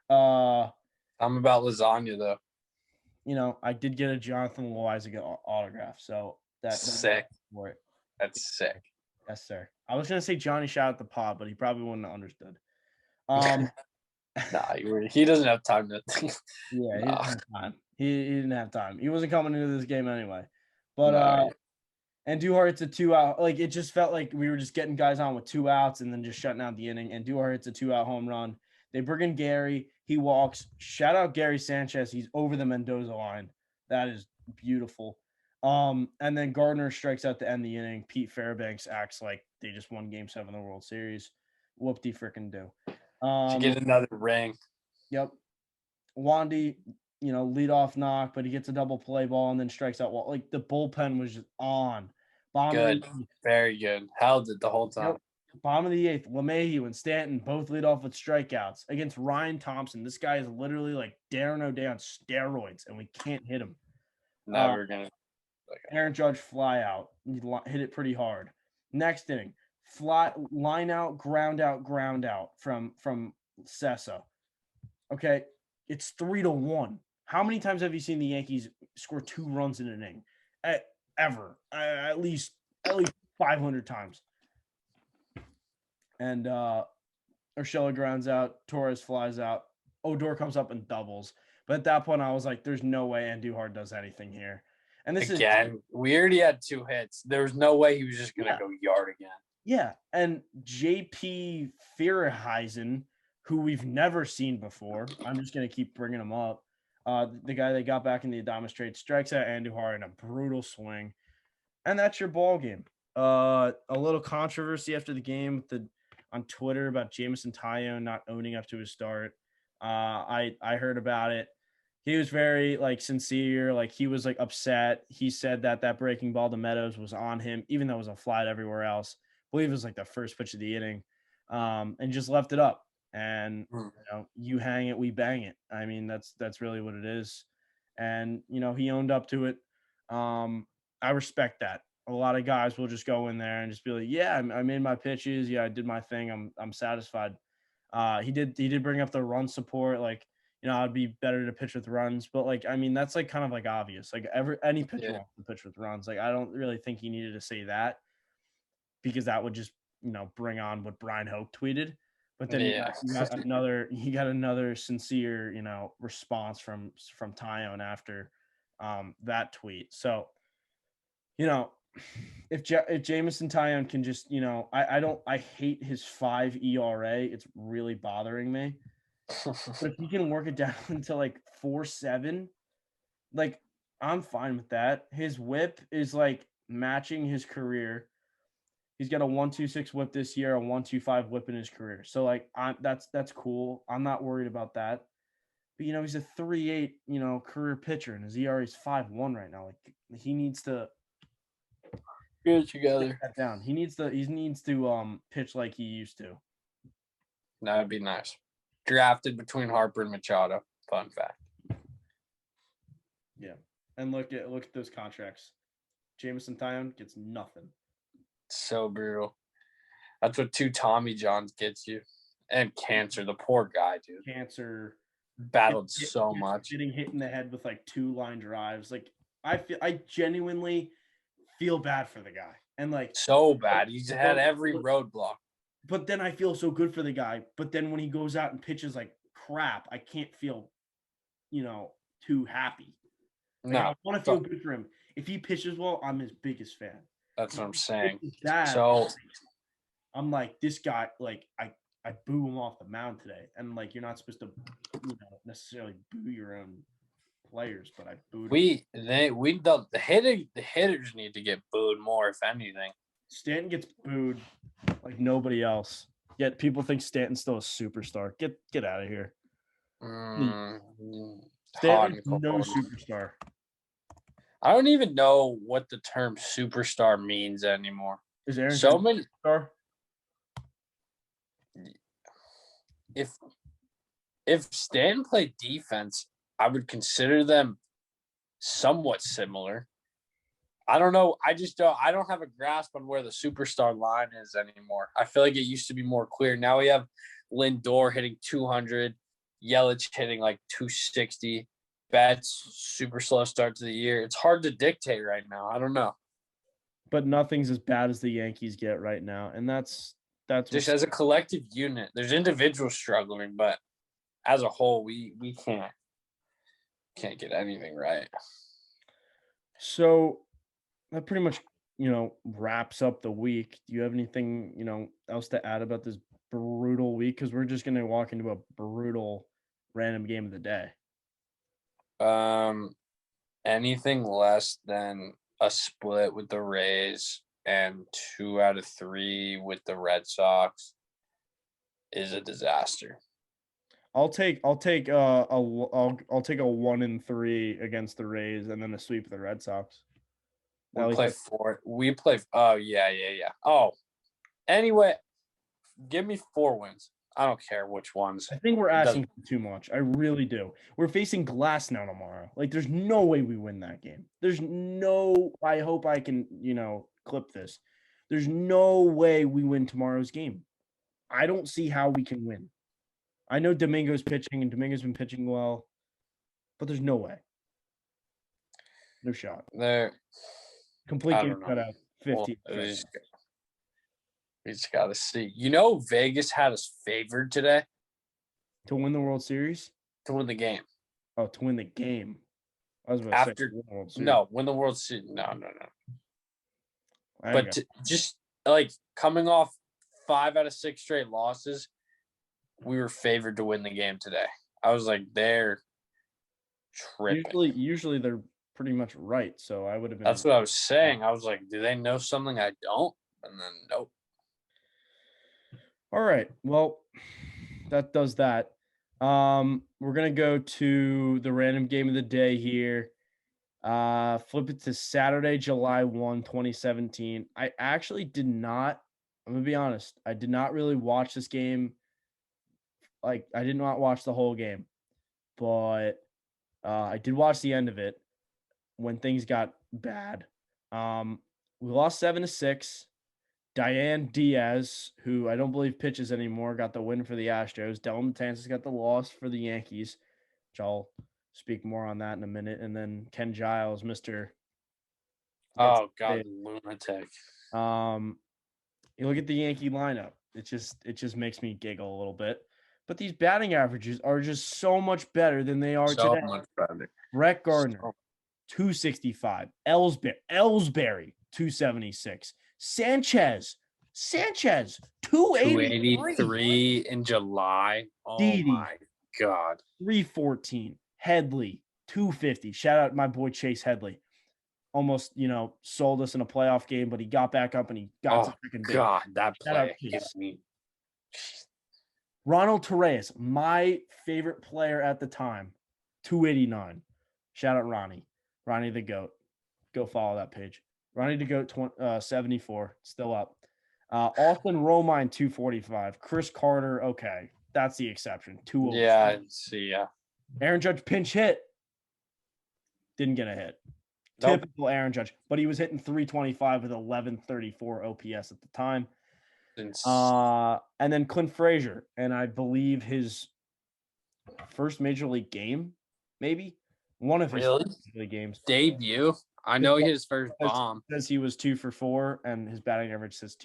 I'm about lasagna though. I did get a Jonathan Loizaga autograph, so that's sick. For it. That's sick. Yes, sir. I was gonna say Johnny shout out the pod, but he probably wouldn't have understood. He doesn't have time to think. Yeah, he didn't have time. He didn't have time. He wasn't coming into this game anyway. But and Duhar hits a 2-out. Like, it just felt like we were just getting guys on with 2 outs and then just shutting out the inning. And Duhar hits a 2-out home run. They bring in Gary. He walks. Shout out Gary Sanchez. He's over the Mendoza line. That is beautiful. And then Gardner strikes out to end the inning. Pete Fairbanks acts like they just won Game 7 of the World Series. Whoop-de-frickin' do. To get another ring. Yep. Wandy, lead off knock, but he gets a double play ball and then strikes out. Like, the bullpen was just on. Good. Very good. Held it the whole time. Yep. Bottom of the 8th, LeMahieu and Stanton both lead off with strikeouts against Ryan Thompson. This guy is literally like Darren O'Day on steroids, and we can't hit him. Never gonna. Aaron Judge fly out. He hit it pretty hard. Next inning, line out, ground out from Sessa. Okay, it's 3-1. How many times have you seen the Yankees score 2 runs in an inning? Ever? At least 500 times. And Urshela grounds out. Torres flies out. Odor comes up and doubles. But at that point, I was like, "There's no way Andujar does anything here." And this we already had 2 hits. There was no way he was just gonna go yard again. Yeah, and J.P. Fearheisen, who we've never seen before. I'm just gonna keep bringing him up. The guy they got back in the Adames trade strikes out Andujar in a brutal swing, and that's your ball game. A little controversy after the game on Twitter about Jameson Taillon not owning up to his start. I heard about it. He was very sincere. He was upset. He said that breaking ball to Meadows was on him, even though it was a fly everywhere else. I believe it was the first pitch of the inning, and just left it up. And you hang it, we bang it. I mean, that's really what it is. And he owned up to it. I respect that. A lot of guys will just go in there and just be like, "Yeah, I made my pitches. Yeah, I did my thing. I'm satisfied." He did bring up the run support. It'd be better to pitch with runs, but that's kind of obvious. Any pitcher wants to pitch with runs. I don't really think he needed to say that because that would just bring on what Brian Hoke tweeted. But then Yeah. you got another sincere, response from Tyone after that tweet. So, if Jamison Tyone can just, I hate his 5 ERA. It's really bothering me. But if he can work it down to like 4.7, like I'm fine with that. His whip is like matching his career. He's got a 1.26 whip this year, a 1.25 whip in his career. So like that's cool. I'm not worried about that. But he's a 3.8, career pitcher, and his ERA is 5.1 right now. Like he needs to Get it get together. that down. He needs to pitch like he used to. That'd be nice. Drafted between Harper and Machado. Fun fact. Yeah. And look at those contracts. Jamison Tyone gets nothing. So brutal. That's what 2 Tommy Johns gets you. And cancer. The poor guy, dude. Cancer. Battled so much. Getting hit in the head with like 2 line drives. Like I genuinely feel bad for the guy. And like so bad. He's had every roadblock. But then I feel so good for the guy. But then when he goes out and pitches like crap, I can't feel, too happy. Like, No. I want to feel good for him. If he pitches well, I'm his biggest fan. That's what I'm saying. So I'm like, this guy, like I boo him off the mound today. And like, you're not supposed to, necessarily boo your own players, but I booed him. The hitters need to get booed more, if anything. Stanton gets booed like nobody else. Yet people think Stanton's still a superstar. Get out of here. Stanton's no superstar. I don't even know what the term superstar means anymore. Is Aaron so many superstar? If Stanton played defense, I would consider them somewhat similar. I don't know. I don't have a grasp on where the superstar line is anymore. I feel like it used to be more clear. Now we have Lindor hitting 200, Yelich hitting like 260. Betts, super slow start to the year. It's hard to dictate right now. I don't know. But nothing's as bad as the Yankees get right now. And that's just as a collective unit. There's individuals struggling, but as a whole, we can't get anything right. So that pretty much, wraps up the week. Do you have anything, else to add about this brutal week? Because we're just going to walk into a brutal random game of the day. Anything less than a split with the Rays and 2 out of 3 with the Red Sox is a disaster. I'll take a 1-3 against the Rays and then a sweep of the Red Sox. We play. Oh yeah. Oh, anyway, give me 4 wins. I don't care which ones. I think we're asking too much. I really do. We're facing Glass now tomorrow. Like, there's no way we win that game. I hope I can, clip this. There's no way we win tomorrow's game. I don't see how we can win. I know Domingo's pitching, and Domingo's been pitching well, but there's no way. No shot. They're complete game cutout. 50. We just got to see. Vegas had us favored today. To win the World Series? To win the game. Oh, to win the game. I was about to say win the World Series. No, win the World Series. No. But just like coming off 5 out of 6 straight losses, we were favored to win the game today. I was like, they're tripping. Usually they're pretty much right. So I would have been. That's what I was saying. I was like, do they know something I don't? And then nope. All right. Well, that does that. We're gonna go to the random game of the day here. Flip it to Saturday, July 1, 2017. I actually did not. I'm gonna be honest. I did not really watch this game. Like, I did not watch the whole game, but I did watch the end of it when things got bad. We lost 7-6. Diane Diaz, who I don't believe pitches anymore, got the win for the Astros. Dylan Betances got the loss for the Yankees, which I'll speak more on that in a minute. And then Ken Giles, Mr. Oh, God, lunatic. You look at the Yankee lineup. It just makes me giggle a little bit. But these batting averages are just so much better than they are So today. much better. Brett Gardner, So- 265. Ellsbury, 276. Sanchez, 283. 283 in July. Oh Didi. my God. 314. Headley, 250. Shout out my boy Chase Headley. Almost, sold us in a playoff game, but he got back up and he got to freaking big. God, that Shout out play Chase. gives me. Ronald Torres, my favorite player at the time, 289. Shout out Ronnie. Ronnie the GOAT. Go follow that page. Ronnie the GOAT, 74, still up. Austin Romine, 245. Chris Carter, okay. That's the exception. 206. Yeah, see, yeah. Aaron Judge pinch hit. Didn't get a hit. Nope. Typical Aaron Judge. But he was hitting 325 with 1134 OPS at the time. And then Clint Frazier. And I believe his first major league game, maybe? One of his Really? major league games. Debut. I know his first bomb. Says he was 2 for 4, and his batting average says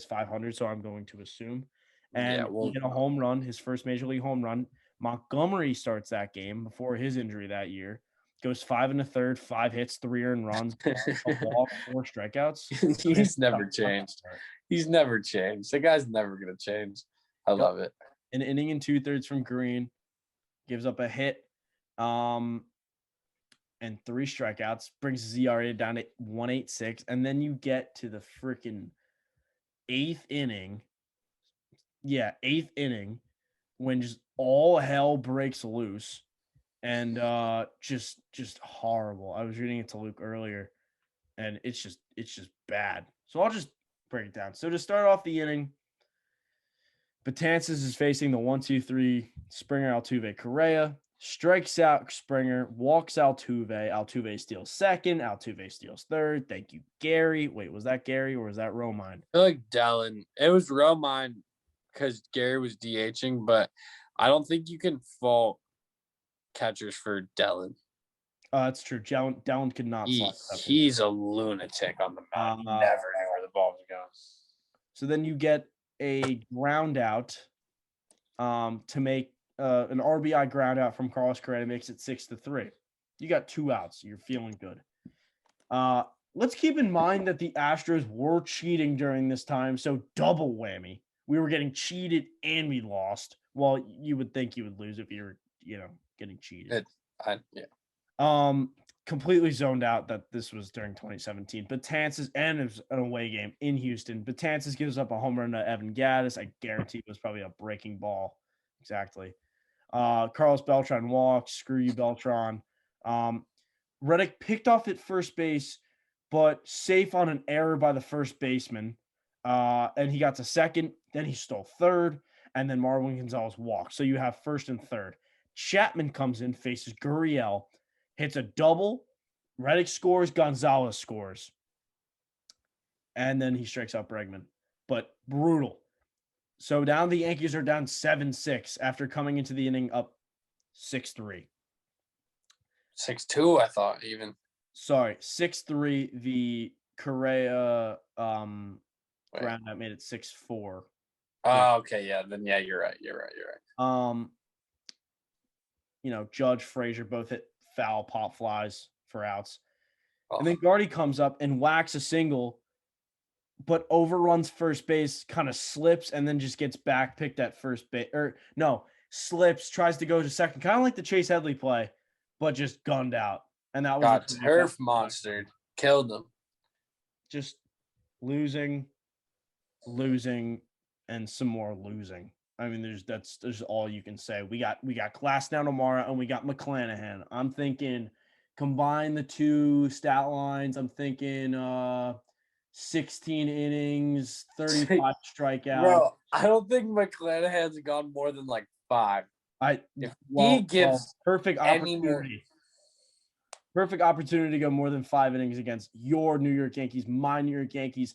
500, so I'm going to assume. And he hit a home run, his first major league home run. Montgomery starts that game before his injury that year. Goes 5 1/3, 5 hits, 3 earned runs, a walk, 4 strikeouts. He's never changed. He's never changed. The guy's never gonna change. I love it. An inning and 2/3 from Green, gives up a hit, and 3 strikeouts, brings his ERA down to 1.86, and then you get to the freaking 8th inning. Yeah, 8th inning, when just all hell breaks loose, and just horrible. I was reading it to Luke earlier, and it's just bad. So I'll just break it down. So to start off the inning, Betances is facing the 1-2-3 Springer, Altuve, Correa. Strikes out Springer, walks Altuve. Altuve steals second. Altuve steals third. Thank you, Gary. Wait, was that Gary or was that Romine? I feel like Dellin. It was Romine because Gary was DHing, but I don't think you can fault catchers for Dellin. That's true. Dellin could not. He's a lunatic on the mound. He never knew where the ball was going. So then you get a ground out to make an RBI ground out from Carlos Correa, makes it 6-3. You got 2 outs. You're feeling good. Let's keep in mind that the Astros were cheating during this time, so double whammy. We were getting cheated and we lost. Well, you would think you would lose if you were, getting cheated. Completely zoned out that this was during 2017. Betances, and it was an away game in Houston. Betances gives up a home run to Evan Gattis. I guarantee it was probably a breaking ball. Exactly. Carlos Beltran walks. Screw you, Beltran. Reddick picked off at first base, but safe on an error by the first baseman. And he got to second. Then he stole third. And then Marwin Gonzalez walked. So you have first and third. Chapman comes in, faces Gurriel, hits a double. Reddick scores. Gonzalez scores. And then he strikes out Bregman. But brutal. So now the Yankees are down 7-6 after coming into the inning up 6-3. 6-2, I thought even. Sorry, 6-3. The Correa ground that made it 6-4. Oh, okay, yeah. Then yeah, you're right. Judge, Frazier both hit foul pop flies for outs. And then Gardy comes up and whacks a single, but overruns first base, kind of slips, and then just gets back picked at first base. Slips, tries to go to second, kind of like the Chase Headley play, but just gunned out. And that was got turf monstered, killed them. Just losing, and some more losing. I mean, there's all you can say. We got Glasnow tomorrow, and we got McClanahan. I'm thinking combine the 2 stat lines. I'm thinking 16 innings, 35 strikeouts. Bro, I don't think McClanahan's gone more than like 5. He gives perfect opportunity. Perfect opportunity to go more than 5 innings against your New York Yankees, my New York Yankees.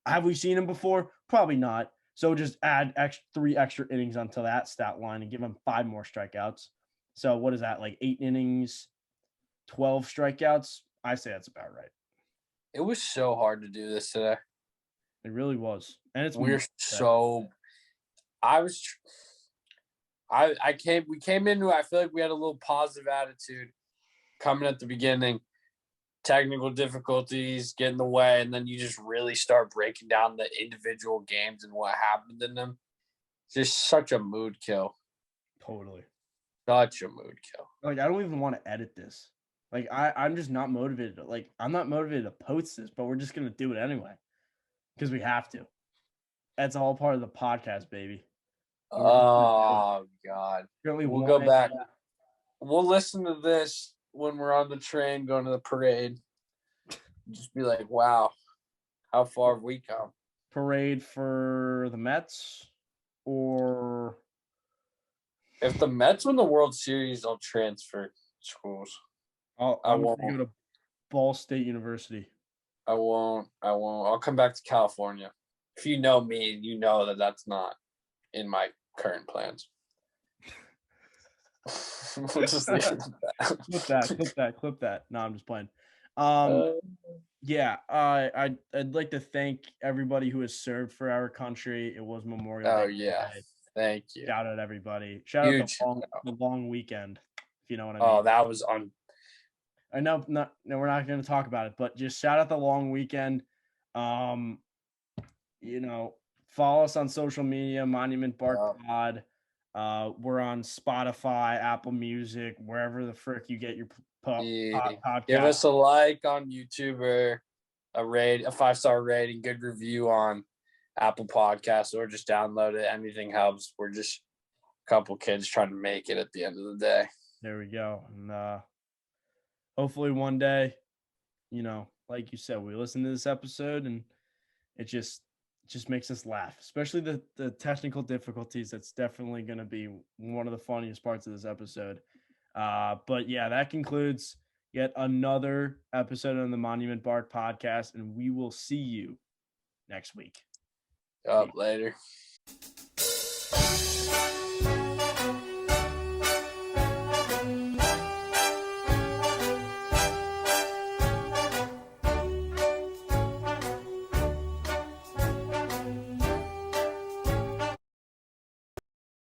Have we seen him before? Probably not. So just add 3 extra innings onto that stat line and give him 5 more strikeouts. So what is that, like 8 innings, 12 strikeouts? I say that's about right. It was so hard to do this today. It really was. And we're so We came into it, I feel like we had a little positive attitude coming at the beginning. Technical difficulties get in the way, and then you just really start breaking down the individual games and what happened in them. Just such a mood kill. Totally. Such a mood kill. Like, I don't even want to edit this. Like, I'm just not motivated. Like, I'm not motivated to post this, but we're just going to do it anyway because we have to. That's all part of the podcast, baby. Oh, God. We'll go back. We'll listen to this when we're on the train going to the parade. Just be like, wow, how far have we come? Parade for the Mets, or if the Mets win the World Series, I'll transfer schools. I won't go to Ball State University. I won't. I'll come back to California. If you know me, you know that that's not in my current plans. We'll just leave it at that. Clip that. No, I'm just playing. Yeah, I'd like to thank everybody who has served for our country. It was Memorial Day. Oh, yeah. Thank you. Shout out everybody. Shout out the long weekend, if you know what I mean. Oh, that was on. I know, we're not going to talk about it, but just shout out the long weekend. Follow us on social media, Monument Bark Pod. We're on Spotify, Apple Music, wherever the frick you get your podcast. Give us a like on YouTube or a 5-star rating, good review on Apple Podcasts, or just download it. Anything helps. We're just a couple kids trying to make it at the end of the day. There we go. And hopefully one day, like you said, we listen to this episode and it just makes us laugh, especially the technical difficulties. That's definitely going to be one of the funniest parts of this episode. But yeah, that concludes yet another episode on the Monument Bark podcast, and we will see you next week. Later.